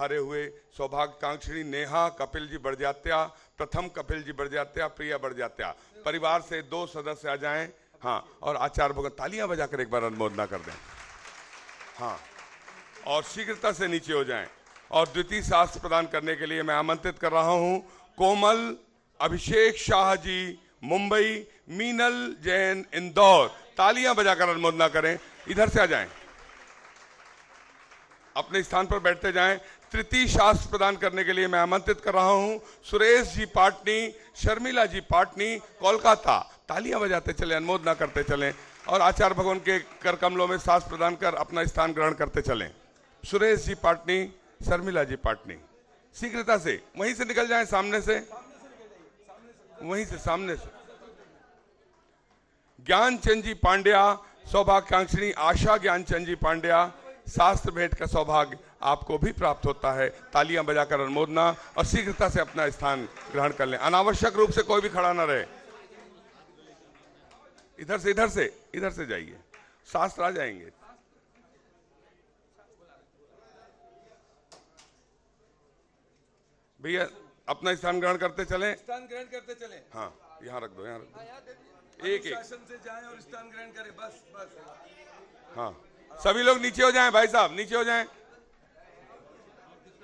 पधारे हुए सौभाग्यकांक्षी नेहा कपिल जी बड़जात्या, प्रथम कपिल जी बड़जात्या, प्रिया बड़जात्या, परिवार से 2 सदस्य आ जाएं। हाँ, और आचार्य भगवान तालियां बजाकर एक बार अनुमोदना कर दें। हाँ, और शीघ्रता से नीचे हो जाएं। और द्वितीय शास्त्र प्रदान करने के लिए मैं आमंत्रित कर रहा हूं कोमल अभिषेक शाह जी मुंबई, मीनल जैन इंदौर। तालियां बजाकर अनुमोदना करें। इधर से आ जाएं, अपने स्थान पर बैठते जाएं। तृतीय शास्त्र प्रदान करने के लिए मैं आमंत्रित कर रहा हूं सुरेश जी पाटनी, शर्मिला जी पाटनी, कोलकाता। तालियां बजाते चले, अनुमोदना करते चलें और आचार्य भगवान के कर कमलों में शास्त्र प्रदान कर अपना स्थान ग्रहण करते चलें। सुरेश जी पाटनी, शर्मिला जी पाटनी, शीघ्रता से वहीं से निकल जाएं, सामने से, वहीं से, सामने से। ज्ञानचंद जी पांड्या, सौभाग्यकांक्षी आशा ज्ञानचंद जी पांड्या, शास्त्र भेंट का सौभाग्य आपको भी प्राप्त होता है। तालियां बजाकर अनुमोदना और शीघ्रता से अपना स्थान ग्रहण कर लें। अनावश्यक रूप से कोई भी खड़ा ना रहे। इधर से, इधर से, इधर से जाइए, शास्त्र आ जाएंगे। भैया अपना स्थान ग्रहण करते चलें, स्थान ग्रहण करते चलें। हाँ, यहाँ रख दो, यहाँ रख दो। एक एक शासन से जाएं और स्थान ग्रहण करें, बस बस। हाँ, सभी लोग नीचे हो जाएं, भाई साहब नीचे हो जाएं।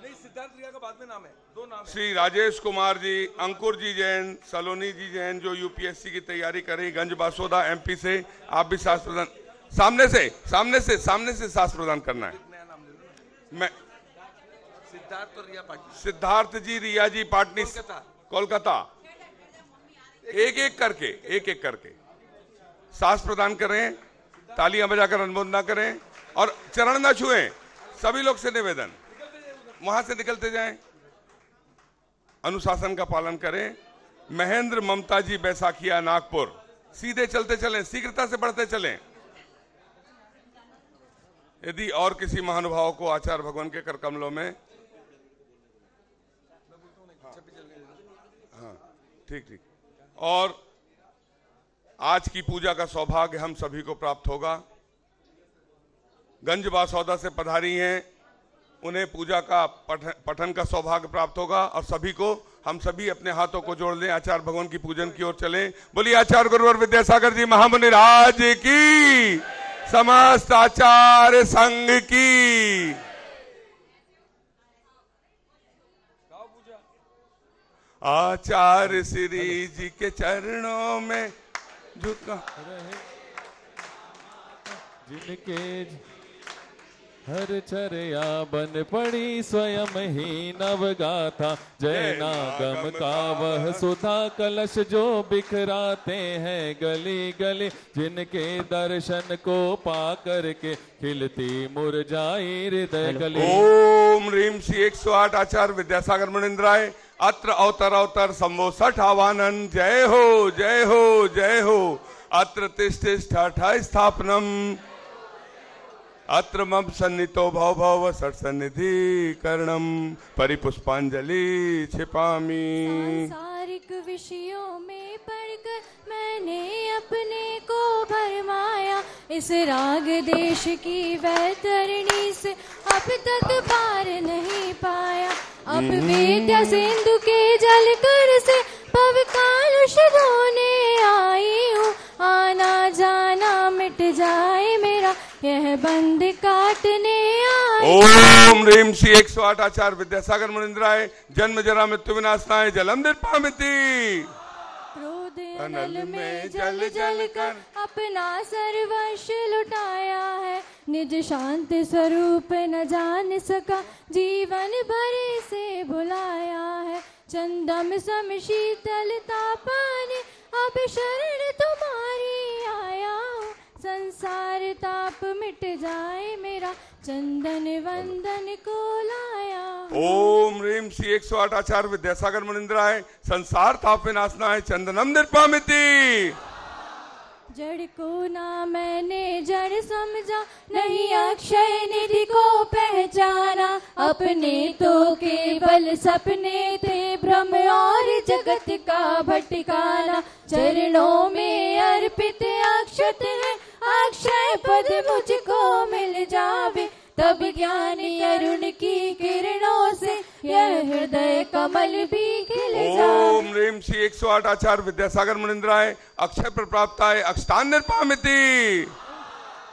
नहीं, सिद्धार्थ रिया का बाद में नाम है, 2 नाम है। श्री राजेश कुमार जी, अंकुर जी जैन, सलोनी जी जैन जो यूपीएससी की तैयारी कर रही, गंज बासोदा एमपी से, आप भी शास्त्र प्रदान, सामने से, सामने से, सामने से शास्त्र प्रदान करना है। नया नाम ले लो। मैं सिद्धार्थ और रिया पाटिल, सिद्धार्थ जी, रिया जी पाटनी, कोलकाता। एक एक करके शास्त्र प्रदान करें। तालियां बजाकर अनुमोदना करें और चरण न छुएं। सभी लोग से निवेदन, वहां से निकलते जाएं, अनुशासन का पालन करें। महेंद्र ममता जी बैसाखिया नागपुर, सीधे चलते चलें, शीघ्रता से बढ़ते चलें। यदि और किसी महानुभाव को आचार्य भगवान के कर कमलों में, हाँ ठीक ठीक, और आज की पूजा का सौभाग्य हम सभी को प्राप्त होगा। गंज बासौदा से पधारी हैं, उन्हें पूजा का पठन का सौभाग्य प्राप्त होगा और सभी को, हम सभी अपने हाथों को जोड़ लें, आचार्य भगवान की पूजन की ओर चलें। बोलिए आचार्य गुरुवर विद्यासागर जी महामुनि राज की, समस्त आचार्य संघ की। आचार्य श्री जी के चरणों में झुका रहे जिनके हर चर्या बन पड़ी स्वयं ही नवगाथा। जय नागम का वह सुधा कलश जो बिखराते हैं गली गली, जिनके दर्शन को पा करके खिलती मुरझाई हृदय गली। ओम ह्रीम श्री 108 आचार्य विद्यासागर मुनिंद्राय अत्र अवतर अवतर संभो 60 आवानन। जय हो जय हो जय हो। अत्र तिष्ठा स्थापनम, अत्र मम सन्नितो भव भव षट सन्निधि करणम, परिपुष्पांजलि छिपामी। सांसारिक विषयों में पढ़कर मैंने अपने को भरमाया, इस राग देश की वैतरणी से अब तक पार नहीं पाया। अब वेद्या सिंधु के जल कर से पव कालुष धोने आई हूँ, आना जाना मिट जाए मेरा यह बंद काटने आई। ओम ह्रीम श्री 108 आचार्य विद्यासागर मुनिंद्राय जन्म जरा मृत्यु विनाशनाय जलम निर्पामिति। क्रोध अनल में जल जल कर अपना सर्वस्व लुटाया है, निज शांत स्वरूप न जान सका जीवन भर से भुलाया है। चंदम सम शीतलता पाने अब शरण तुम्हारी आया हूँ, संसार ताप मिट जाए मेरा चंदन वंदन को लाया। ओम ह्रीम श्री 108 आचार्य विद्यासागर मुनिंद्राय संसार ताप विनाशनाय चंदनम निर्पामिति। जड़ को ना मैंने जड़ समझा, नहीं अक्षय निधि को पहचाना। अपने तो केवल सपने थे भ्रम और जगत का भटकाना। चरणों में अर्पित अक्षत है, अक्षय पद मुझको मिल जावे। तब ज्ञान अरुण की किरणों से यह हृदय कमल भी खिल जाए। ओम ह्रीं श्री 108 आचार्य विद्यासागर मुनिंद्राय अक्षय प्रप्राप्ताय अक्षतान निर्पामिति।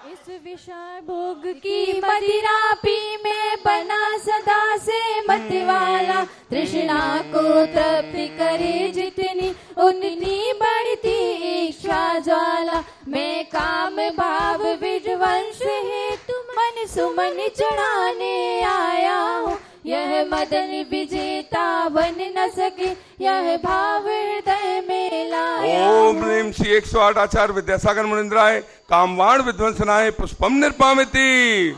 इस विषय भोग की मदिरा पी में बना सदा से मत वाला, तृष्णा को तृप्ति करे जितनी उतनी बढ़ती इच्छा ज्वाला। मैं काम भाव विध्वंस हेतु मन सुमन चढ़ाने आया हूँ, यह मदन विजेता बन न सके यह भाव हृदय में लाया। ओम ह्रीं श्री 108 आचार्य विद्यासागर मुनिंद्राय कामवाण विध्वंसनाय पुष्पम निर्पामिति।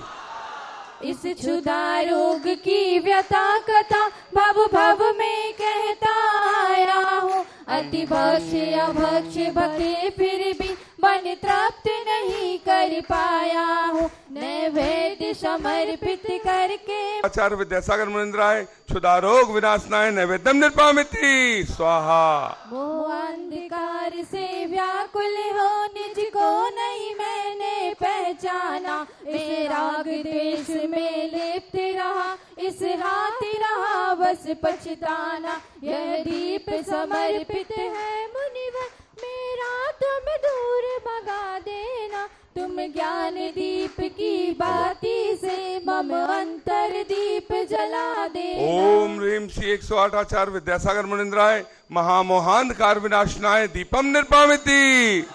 इस क्षुधा रोग की व्यथा कथा भव भव में कहता आया हूँ, अति भक्ष अभक्ष भके फिर भी मन तृप्त नहीं कर पाया हूँ। नैवेद्य समर्पित करके आचार्य विद्यासागर मुनिंद्राय क्षुधारोग विनाशनाय नैवेद्यम निर्पामिति स्वाहा। मोह अंधकार से व्याकुल हो निज को नहीं मैंने पहचाना, इस राग द्वेष में लिप्त रहा इस हाथ रहा बस पछताना। यह दीप समर्पित है मुनिवर मेरा तुम दूर भगा देना, तुम ज्ञान दीप की बाती से मम अंतर दीप जला देना। ओम ह्रीं श्री 108 आचार्य विद्यासागर मुनिंद्राय महामोहांधकार विनाशनाय दीपम निर्पामिति।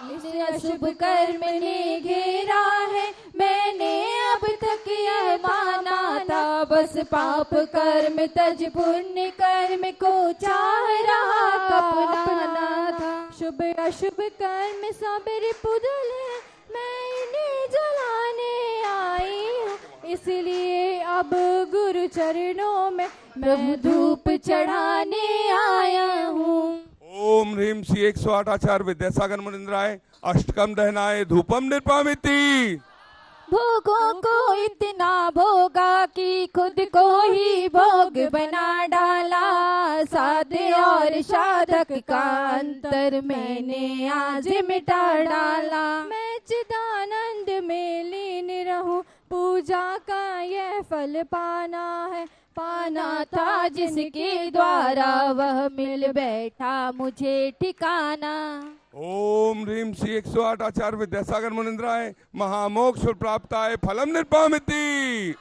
इस अशुभ कर्म ने घेरा है मैंने अब तक यह माना था, बस पाप कर्म तज पुण्य कर्म को चाह रहा अपनाना था। शुभ अशुभ कर्म सब रिपुदल है मैं इन्हें जलाने आई हूँ, इसलिए अब गुरु चरणों में प्रभु धूप चढ़ाने आया हूँ। ओम ह्रीं श्री 108 आचार्य विद्यासागर मुनिंद्राय अष्टकम दहनाय धूपम निर्पामिति। भोगों को इतना भोगा कि खुद को ही भोग बना डाला, साधे और साधक का अंतर मैंने आज मिटा डाला। मैं चिदानंद में लीन रहूं पूजा का यह फल पाना है, पाना था जिसके द्वारा वह मिल बैठा मुझे ठिकाना। ओम ह्रीं श्री 108 आचार्य विद्यासागर मुनिंद्राय महामोक्ष प्राप्ताय फलम निर्पामिति।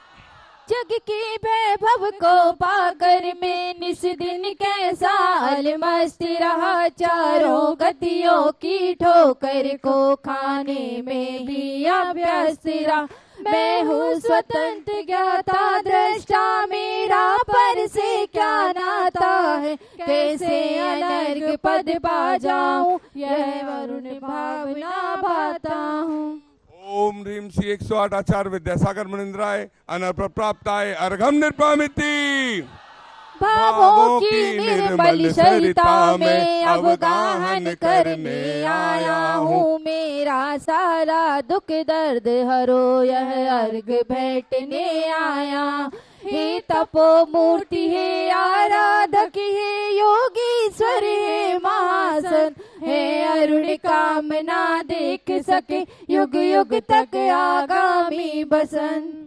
जग के वैभव को पाकर मैं निस दिन कैसा अलमस्त रहा, चारों गतियों की ठोकर को खाने में ही अभ्यस्त रहा। मैं हूँ स्वतंत्र ज्ञाता दृष्टा मेरा पर से क्या नाता है, कैसे अनर्ग पद पा जाऊं यह वरुण भावना भाता हूँ। ओम ह्रीं श्री 108 आचार्य विद्यासागर मुनिंद्राय अनर्प प्राप्ताय अर्घम निर्पामिति। भावों की निर्मल सरिता में अवगाहन करने आया हूँ, मेरा सारा दुख दर्द हरो यह अर्घ भेंटने आया। हे तपो मूर्ति हे आराधक हे योगीश्वर हे महासन, हे अरुण कामना देख सके युग युग तक आगामी बसंत।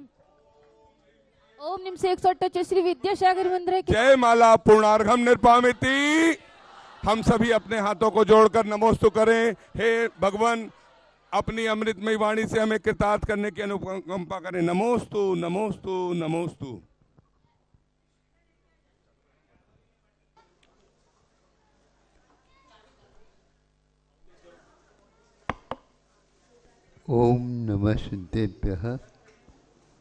ओम निम से 108 श्री विद्यासागर मुनिंद्राय की जय माला पूर्णार्घम निर्पामिति। हम सभी अपने हाथों को जोड़कर नमोस्तु करें। हे भगवान अपनी अमृतमयी वाणी से हमें कृतार्थ करने की अनुकंपा करें। नमोस्तु नमोस्तु नमोस्तु। ओम नमः सिद्धेभ्यः।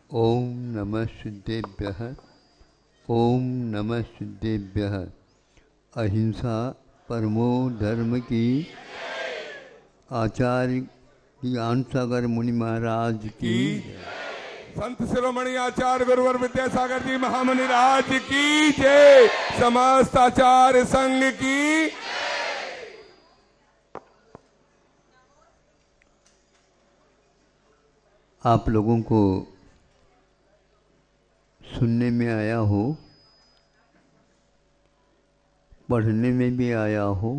ओम नमः सिद्धेभ्यः। ओम नमः सिद्धेभ्यः। अहिंसा परमो धर्म की। आचार्य ज्ञानसागर मुनि महाराज की। संत शिरोमणि आचार्य गुरुवर विद्यासागर जी महामुनि राज की जय। समस्त आचार्य संघ की। आप लोगों को सुनने में आया हो, पढ़ने में भी आया हो,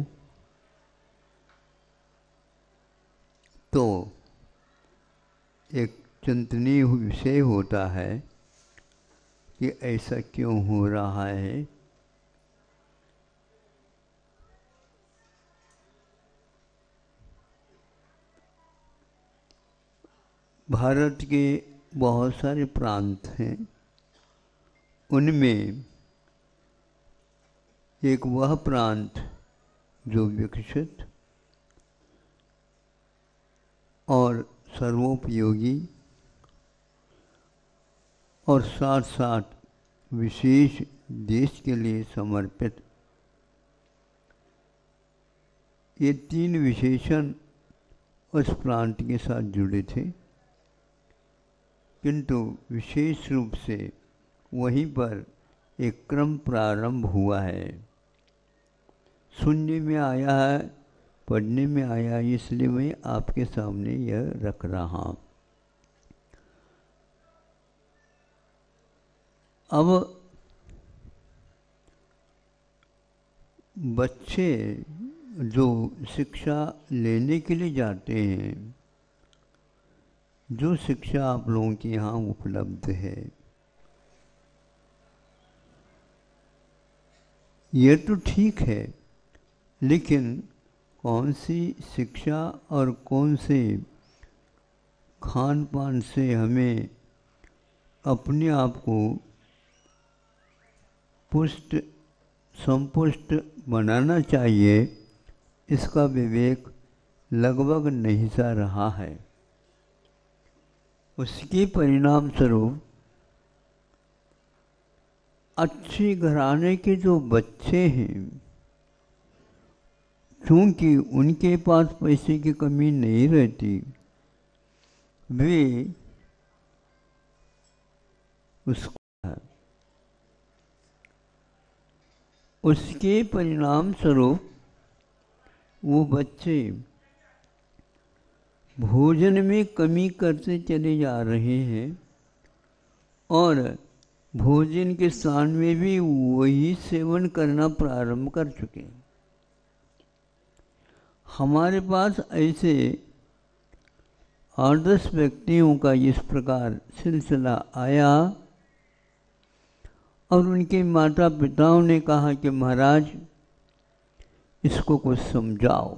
तो एक चिंतनीय विषय होता है कि ऐसा क्यों हो रहा है। भारत के बहुत सारे प्रांत हैं, उनमें एक वह प्रांत जो विकसित और सर्वोपयोगी और साथ साथ विशेष देश के लिए समर्पित, ये तीन विशेषण उस प्रांत के साथ जुड़े थे, किंतु विशेष रूप से वहीं पर एक क्रम प्रारंभ हुआ है। सुनने में आया है, पढ़ने में आया, इसलिए मैं आपके सामने यह रख रहा हूँ। अब बच्चे जो शिक्षा लेने के लिए जाते हैं, जो शिक्षा आप लोगों के यहाँ उपलब्ध है, ये तो ठीक है, लेकिन कौन सी शिक्षा और कौन से खान पान से हमें अपने आप को पुष्ट संपुष्ट बनाना चाहिए, इसका विवेक लगभग नहीं सा रहा है। उसके परिणाम स्वरूप अच्छे घराने के जो बच्चे हैं, क्योंकि उनके पास पैसे की कमी नहीं रहती, वे उसके परिणाम स्वरूप वो बच्चे भोजन में कमी करते चले जा रहे हैं और भोजन के स्थान में भी वही सेवन करना प्रारंभ कर चुके हैं। हमारे पास ऐसे 8-10 व्यक्तियों का इस प्रकार सिलसिला आया और उनके माता पिताओं ने कहा कि महाराज इसको कुछ समझाओ,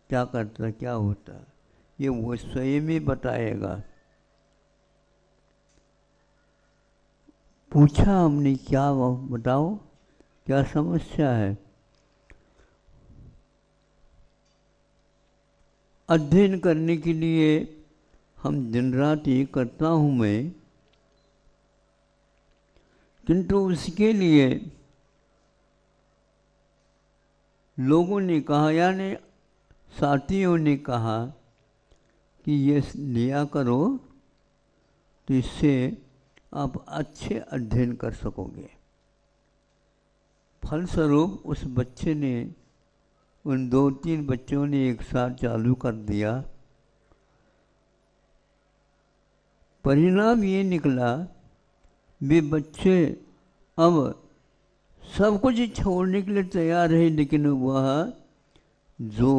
क्या करता क्या होता, ये वो स्वयं ही बताएगा। पूछा हमने, क्या बताओ क्या समस्या है। अध्ययन करने के लिए हम दिन रात ये करता हूँ मैं, किंतु उसके लिए लोगों ने कहा, यानी साथियों ने कहा कि ये लिया करो तो इससे आप अच्छे अध्ययन कर सकोगे। फलस्वरूप उस बच्चे ने, उन 2-3 बच्चों ने एक साथ चालू कर दिया। परिणाम ये निकला, वे बच्चे अब सब कुछ छोड़ने के लिए तैयार है, लेकिन वह जो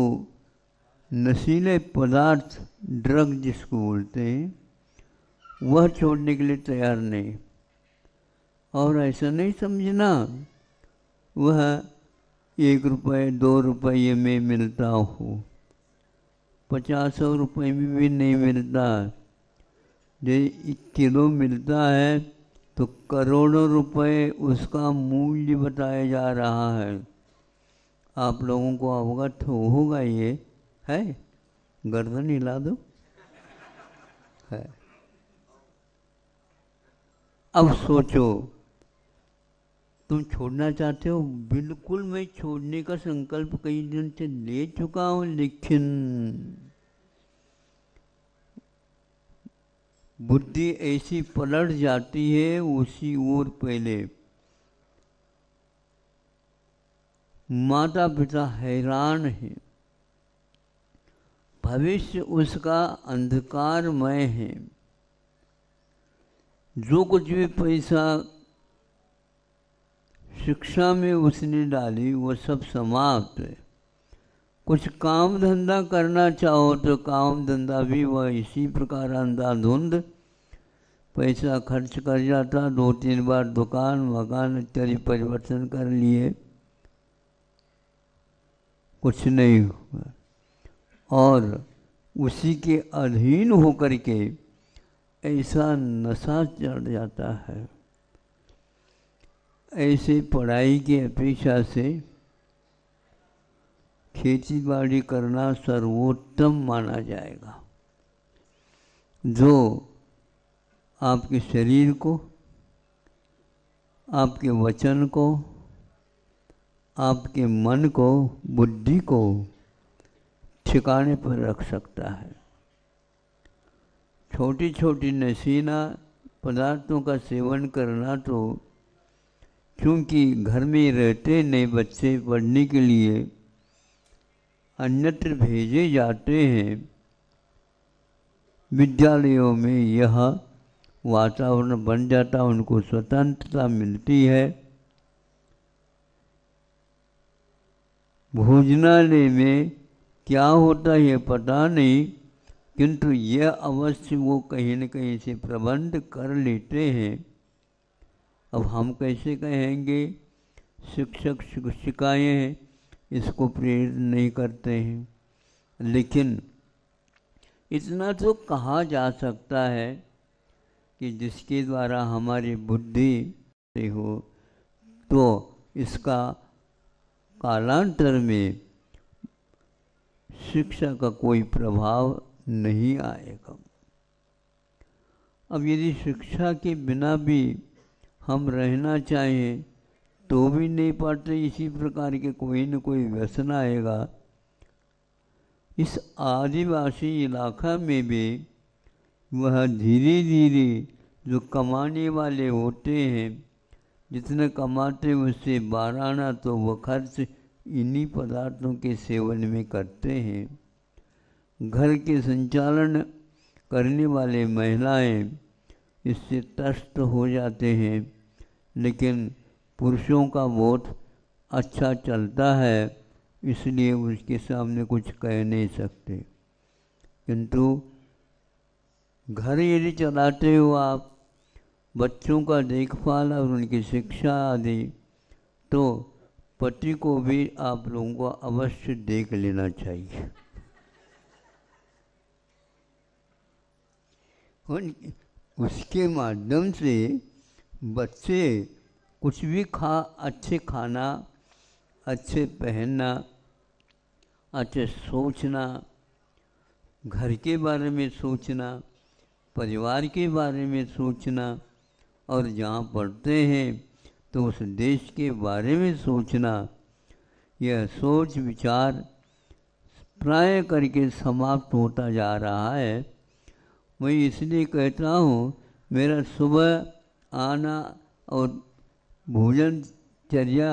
नशीले पदार्थ, ड्रग जिसको बोलते हैं, वह छोड़ने के लिए तैयार नहीं। और ऐसा नहीं समझना वह 1 रुपये 2 रुपये में मिलता हो, 50 रुपये में भी नहीं मिलता। जो 1 किलो मिलता है तो करोड़ों रुपए उसका मूल्य बताया जा रहा है। आप लोगों को अवगत होगा ये है, गर्दन हिला दो है। अब सोचो, तुम छोड़ना चाहते हो? बिल्कुल मैं छोड़ने का संकल्प कई दिन से ले चुका हूँ, लेकिन बुद्धि ऐसी पलट जाती है उसी ओर। पहले माता पिता हैरान है, भविष्य उसका अंधकारमय है। जो कुछ भी पैसा शिक्षा में उसने डाली वो सब समाप्त है। कुछ काम धंधा करना चाहो तो काम धंधा भी वह इसी प्रकार अंधाधुंध पैसा खर्च कर जाता, 2-3 बार दुकान मकान इत्यादि परिवर्तन कर लिए, कुछ नहीं हुआ। और उसी के अधीन होकर के ऐसा नशा चढ़ जाता है। ऐसे पढ़ाई की अपेक्षा से खेती बाड़ी करना सर्वोत्तम माना जाएगा, जो आपके शरीर को, आपके वचन को, आपके मन को, बुद्धि को ठिकाने पर रख सकता है। छोटी छोटी नशीला पदार्थों का सेवन करना तो क्योंकि घर में रहते नहीं बच्चे पढ़ने के लिए अन्यत्र भेजे जाते हैं, विद्यालयों में यह वातावरण बन जाता, उनको स्वतंत्रता मिलती है। भोजनालय में क्या होता है पता नहीं, किंतु यह अवश्य वो कहीं न कहीं से प्रबंध कर लेते हैं। अब हम कैसे कहेंगे, शिक्षक शिक्षिकाएँ हैं इसको प्रेरित नहीं करते हैं, लेकिन इतना तो कहा जा सकता है कि जिसके द्वारा हमारी बुद्धि से हो तो इसका कालांतर में शिक्षा का कोई प्रभाव नहीं आएगा। अब यदि शिक्षा के बिना भी हम रहना चाहें तो भी नहीं पाते, इसी प्रकार के कोई न कोई व्यसन आएगा। इस आदिवासी इलाका में भी वह धीरे धीरे जो कमाने वाले होते हैं, जितने कमाते उससे 12 आना तो वह खर्च इन्हीं पदार्थों के सेवन में करते हैं। घर के संचालन करने वाले महिलाएं इससे त्रस्त हो जाते हैं, लेकिन पुरुषों का बहुत अच्छा चलता है, इसलिए उसके सामने कुछ कह नहीं सकते। किंतु घर यदि चलाते हो आप, बच्चों का देखभाल और उनकी शिक्षा आदि, तो पति को भी आप लोगों को अवश्य देख लेना चाहिए। उसके माध्यम से बच्चे कुछ भी अच्छे खाना, अच्छे पहनना, अच्छे सोचना, घर के बारे में सोचना, परिवार के बारे में सोचना, और जहाँ पढ़ते हैं तो उस देश के बारे में सोचना, यह सोच विचार प्राय करके समाप्त होता जा रहा है। मैं इसलिए कहता हूँ, मेरा सुबह आना और भोजन चर्या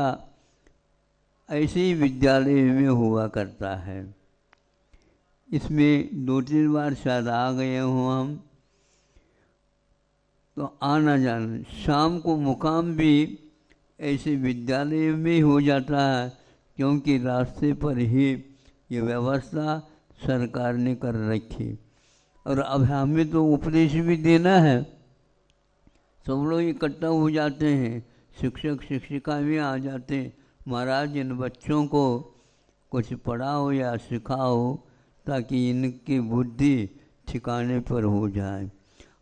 ऐसे ही विद्यालय में हुआ करता है। इसमें 2-3 बार शायद आ गए हों हम, तो आना जाना, शाम को मुकाम भी ऐसे विद्यालय में हो जाता है, क्योंकि रास्ते पर ही ये व्यवस्था सरकार ने कर रखी। और अब हमें तो उपदेश भी देना है, सब लोग इकट्ठा हो जाते हैं, शिक्षक शिक्षिका भी आ जाते हैं, महाराज इन बच्चों को कुछ पढ़ाओ या सिखाओ ताकि इनकी बुद्धि ठिकाने पर हो जाए।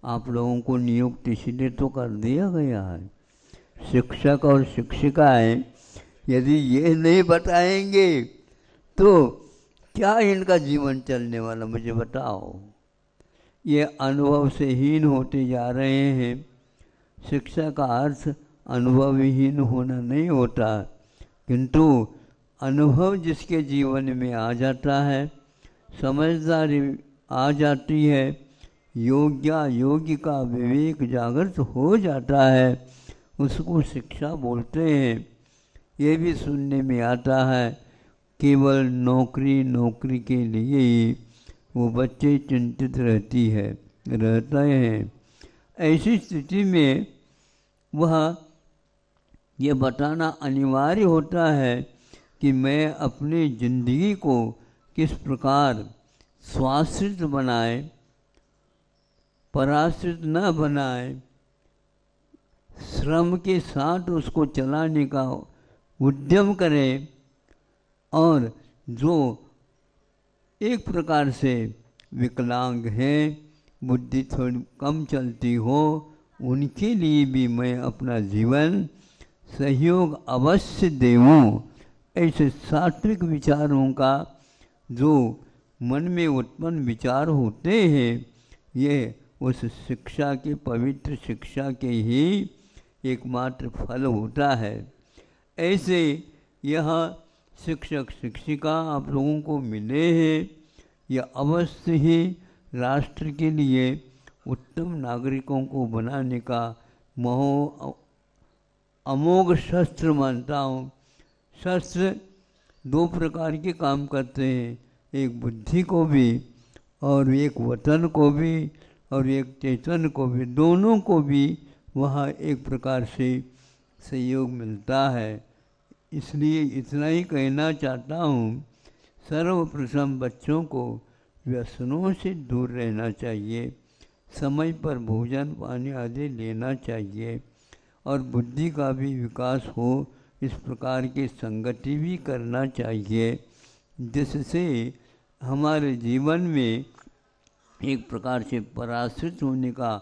आप लोगों को नियुक्त इसलिए तो कर दिया गया है। शिक्षक और शिक्षिकाएं यदि ये नहीं बताएंगे तो क्या इनका जीवन चलने वाला, मुझे बताओ। ये अनुभव से हीन होते जा रहे हैं। शिक्षा का अर्थ अनुभवहीन होना नहीं होता, किंतु अनुभव जिसके जीवन में आ जाता है, समझदारी आ जाती है, योगी का विवेक जागृत हो जाता है, उसको शिक्षा बोलते हैं। ये भी सुनने में आता है, केवल नौकरी के लिए ही वो बच्चे चिंतित रहते हैं। ऐसी स्थिति में वह ये बताना अनिवार्य होता है कि मैं अपनी ज़िंदगी को किस प्रकार स्वाश्रित बनाए, पराश्रित न बनाए, श्रम के साथ उसको चलाने का उद्यम करें, और जो एक प्रकार से विकलांग हैं, बुद्धि थोड़ी कम चलती हो, उनके लिए भी मैं अपना जीवन सहयोग अवश्य देऊं। ऐसे सात्विक विचारों का जो मन में उत्पन्न विचार होते हैं, ये उस शिक्षा के, पवित्र शिक्षा के ही एकमात्र फल होता है। ऐसे यह शिक्षक शिक्षिका आप लोगों को मिले हैं, यह अवश्य ही राष्ट्र के लिए उत्तम नागरिकों को बनाने का अमोघ शस्त्र मानता हूँ। शस्त्र दो प्रकार के काम करते हैं, एक बुद्धि को भी और एक वतन को भी और एक चेतन को भी, दोनों को भी वहाँ एक प्रकार से सहयोग मिलता है। इसलिए इतना ही कहना चाहता हूँ, सर्वप्रथम बच्चों को व्यसनों से दूर रहना चाहिए, समय पर भोजन पानी आदि लेना चाहिए, और बुद्धि का भी विकास हो इस प्रकार की संगति भी करना चाहिए, जिससे हमारे जीवन में एक प्रकार से पराश्रित होने का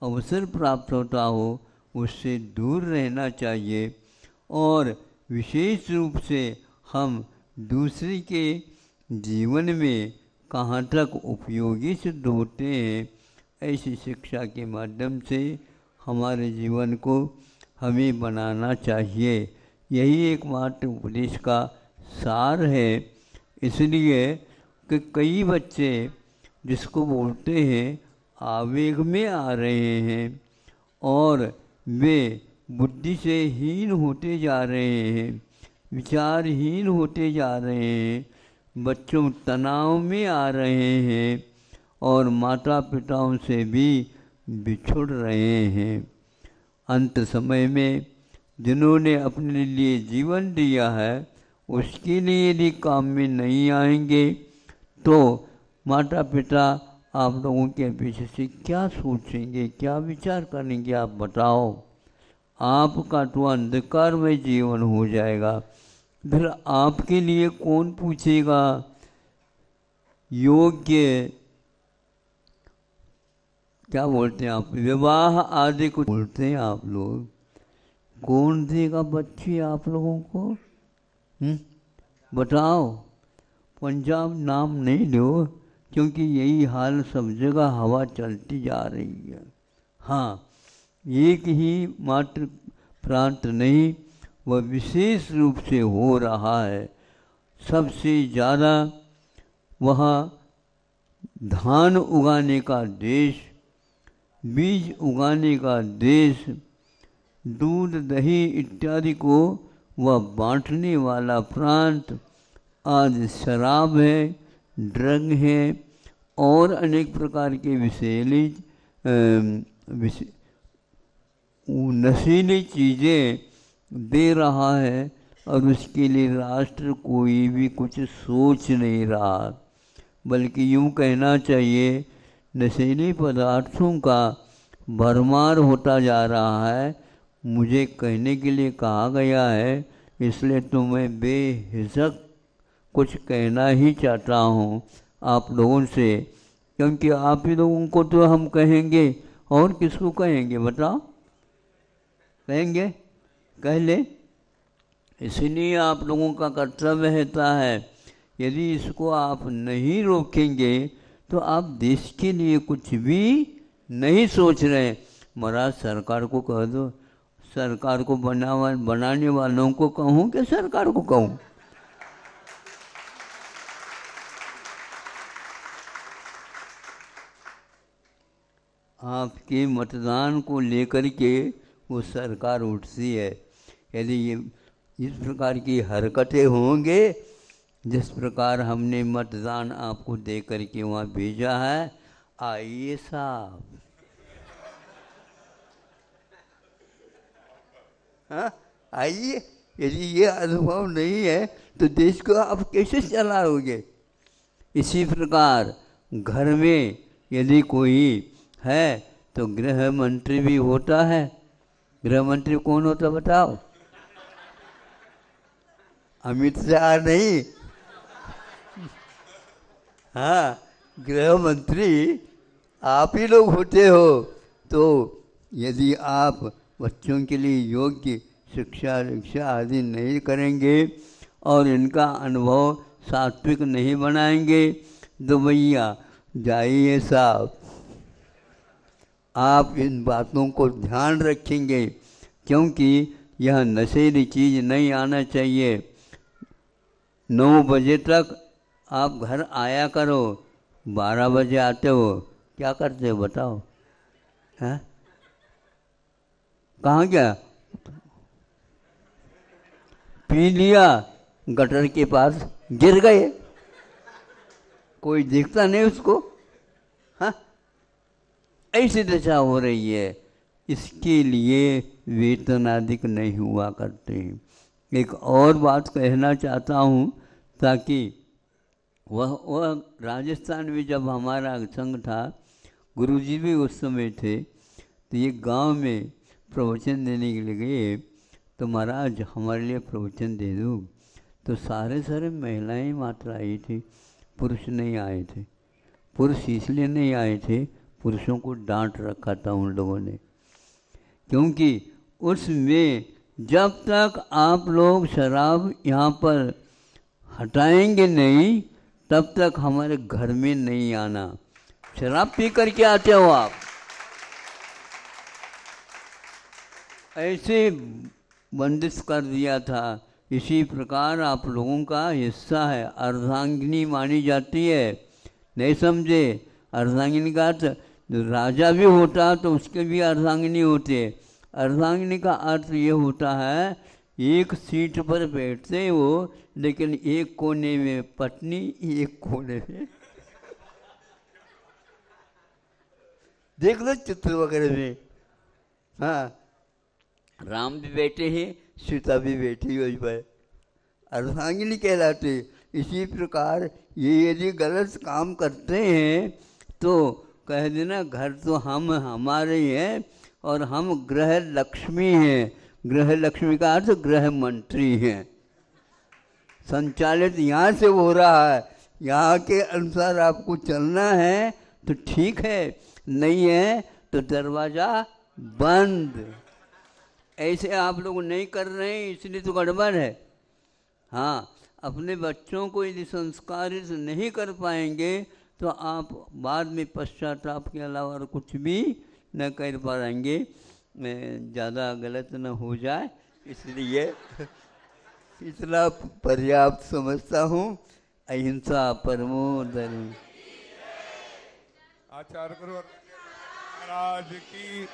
अवसर प्राप्त होता हो, उससे दूर रहना चाहिए। और विशेष रूप से हम दूसरे के जीवन में कहाँ तक उपयोगी सिद्ध होते हैं, ऐसी शिक्षा के माध्यम से हमारे जीवन को हमें बनाना चाहिए। यही एकमात्र उपदेश का सार है। इसलिए कि कई बच्चे जिसको बोलते हैं आवेग में आ रहे हैं और वे बुद्धि से हीन होते जा रहे हैं, विचारहीन होते जा रहे हैं, बच्चों तनाव में आ रहे हैं और माता पिताओं से भी बिछुड़ रहे हैं। अंत समय में जिन्होंने अपने लिए जीवन दिया है उसके लिए यदि काम में नहीं आएंगे तो माता पिता आप लोगों के पीछे से क्या सोचेंगे, क्या विचार करेंगे, आप बताओ। आपका तो अंधकार में जीवन हो जाएगा, फिर आपके लिए कौन पूछेगा। योग्य क्या बोलते हैं आप, विवाह आदि को बोलते हैं आप लोग, कौन देगा बच्चे आप लोगों को? बताओ। पंजाब नाम नहीं लो, क्योंकि यही हाल सब जगह हवा चलती जा रही है। हाँ, एक ही मात्र प्रांत नहीं, वह विशेष रूप से हो रहा है। सबसे ज़्यादा वहाँ धान उगाने का देश, बीज उगाने का देश, दूध दही इत्यादि को वह बांटने वाला प्रांत, आज शराब है, ड्रग है और अनेक प्रकार के नशीली चीज़ें दे रहा है, और उसके लिए राष्ट्र कोई भी कुछ सोच नहीं रहा। बल्कि यूँ कहना चाहिए नशीले पदार्थों का भरमार होता जा रहा है। मुझे कहने के लिए कहा गया है, इसलिए तो मैं बेहिचक कुछ कहना ही चाहता हूँ आप लोगों से, क्योंकि आप ही लोगों को तो हम कहेंगे, और किसको कहेंगे बताओ? कहेंगे? कह ले। इसलिए आप लोगों का कर्तव्य रहता है, यदि इसको आप नहीं रोकेंगे तो आप देश के लिए कुछ भी नहीं सोच रहे। महाराज सरकार को कह दो, सरकार को बनाने वालों को कहूँ कि सरकार को कहूँ? आपके मतदान को लेकर के वो सरकार उठती है। यदि ये इस प्रकार की हरकतें होंगे, जिस प्रकार हमने मतदान आपको दे करके वहाँ भेजा है, आइए साहब, हाँ आइए। यदि ये अनुभव नहीं है तो देश को आप कैसे चलाओगे? इसी प्रकार घर में यदि कोई है तो गृह मंत्री भी होता है। गृह मंत्री कौन होता बताओ? अमित शाह नहीं। हाँ, गृह मंत्री आप ही लोग होते हो। तो यदि आप बच्चों के लिए योग्य शिक्षा आदि नहीं करेंगे और इनका अनुभव सात्विक नहीं बनाएंगे तो भैया जाइए साहब, आप इन बातों को ध्यान रखेंगे, क्योंकि यह नशेली चीज़ नहीं आना चाहिए। 9 बजे तक आप घर आया करो, 12 बजे आते हो, क्या करते हो बताओ? हैं? कहाँ गया? पी लिया, गटर के पास गिर गए, कोई देखता नहीं उसको। हाँ, ऐसी दशा हो रही है। इसके लिए वेतन आदि नहीं हुआ करते हैं। एक और बात कहना चाहता हूँ, ताकि वह राजस्थान में जब हमारा संघ था, गुरुजी भी उस समय थे, तो ये गांव में प्रवचन देने के लिए गए। तो महाराज हमारे लिए प्रवचन दे दो। तो सारे महिलाएं मात्र आई थी, पुरुष नहीं आए थे। पुरुष इसलिए नहीं आए थे, पुरुषों को डांट रखा था उन लोगों ने, क्योंकि उसमें जब तक आप लोग शराब यहाँ पर हटाएंगे नहीं, तब तक हमारे घर में नहीं आना। शराब पी करके आते हो आप। ऐसे बंदिश कर दिया था। इसी प्रकार आप लोगों का हिस्सा है, अर्धांगिनी मानी जाती है। नहीं समझे? अर्धांगिनी का अर्थ, राजा भी होता तो उसके भी अर्धांगिनी होते। अर्धांगिनी का अर्थ ये होता है, एक सीट पर बैठते हो, लेकिन एक कोने में पत्नी, एक कोने में देख लो चित्र वगैरह में। हाँ, राम भी बैठे हैं, सीता भी बैठी हुई है, अर्धांगिनी कहलाते। इसी प्रकार ये यदि गलत काम करते हैं तो कह देना घर तो हम हमारे हैं और हम गृह लक्ष्मी हैं। गृह लक्ष्मी का अर्थ गृह मंत्री हैं। संचालित यहाँ से हो रहा है, यहाँ के अनुसार आपको चलना है तो ठीक है, नहीं है तो दरवाज़ा बंद। ऐसे आप लोग नहीं कर रहे हैं, इसलिए तो गड़बड़ है। हाँ, अपने बच्चों को यदि संस्कारित नहीं कर पाएंगे तो आप बाद में पश्चाताप के अलावा और कुछ भी न कर पाएंगे। मैं ज़्यादा गलत न हो जाए, इसलिए इतना पर्याप्त समझता हूँ। अहिंसा परमो धर्म। आचार्य गुरु महाराज की